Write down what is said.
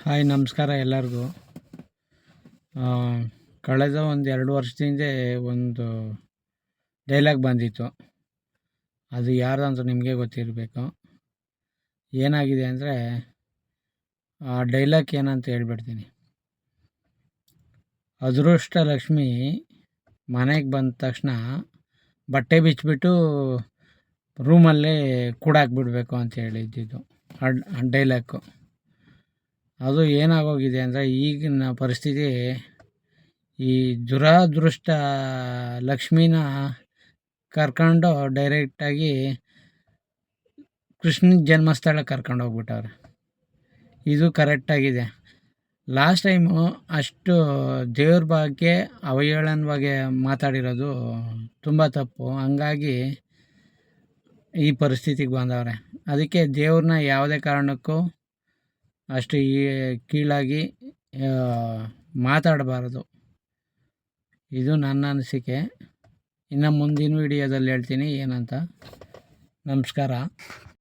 Hi ನಮಸ್ಕಾರ ಎಲ್ಲರಿಗೂ. ಕಳೆದ ಒಂದು 2 ವರ್ಷದ ಒಂದು ಡೈಲಾಗ್ ಬಂದಿತ್ತು. ಅದು ಯಾರು ಅಂತ ನಿಮಗೆ ಗೊತ್ತಿರಬೇಕು. ಏನಾಗಿದೆ ಅಂದರೆ ಆ ಡೈಲಾಗ್ ಏನಂತ ಹೇಳ್ಬಿಡ್ತೀನಿ. ಅದೃಷ್ಟ ಲಕ್ಷ್ಮಿ ಮನೆಗೆ ಬಂದ ತಕ್ಷಣ ಬಟ್ಟೆ ಬಿಚ್ಚಿಬಿಟ್ಟು ರೂಮಲ್ಲೇ ಕೂಡಾಕ್ಬಿಡ್ಬೇಕು ಅಂತ ಹೇಳಿದ್ದಿದ್ದು ಡೈಲಾಗು. ಅದು ಏನಾಗೋಗಿದೆ ಅಂದರೆ ಈಗಿನ ಪರಿಸ್ಥಿತಿ, ಈ ದುರಾದೃಷ್ಟ ಲಕ್ಷ್ಮಿನ ಕರ್ಕೊಂಡು ಡೈರೆಕ್ಟಾಗಿ ಕೃಷ್ಣನ ಜನ್ಮಸ್ಥಳ ಕರ್ಕೊಂಡು ಹೋಗ್ಬಿಟ್ಟವ್ರೆ. ಇದು ಕರೆಕ್ಟಾಗಿದೆ. ಲಾಸ್ಟ್ ಟೈಮು ಅಷ್ಟು ದೇವ್ರ ಬಗ್ಗೆ ಅವಹೇಳನವಾಗಿ ಮಾತಾಡಿರೋದು ತುಂಬ ತಪ್ಪು. ಹಂಗಾಗಿ ಈ ಪರಿಸ್ಥಿತಿಗೆ ಬಂದವ್ರೆ. ಅದಕ್ಕೆ ದೇವ್ರನ್ನ ಯಾವುದೇ ಕಾರಣಕ್ಕೂ ಅಷ್ಟು ಕೀಳಾಗಿ ಮಾತಾಡಬಾರ್ದು. ಇದು ನನ್ನ ಅನಿಸಿಕೆ. ಇನ್ನು ಮುಂದಿನ ವಿಡಿಯೋದಲ್ಲಿ ಹೇಳ್ತೀನಿ ಏನಂತ. ನಮಸ್ಕಾರ.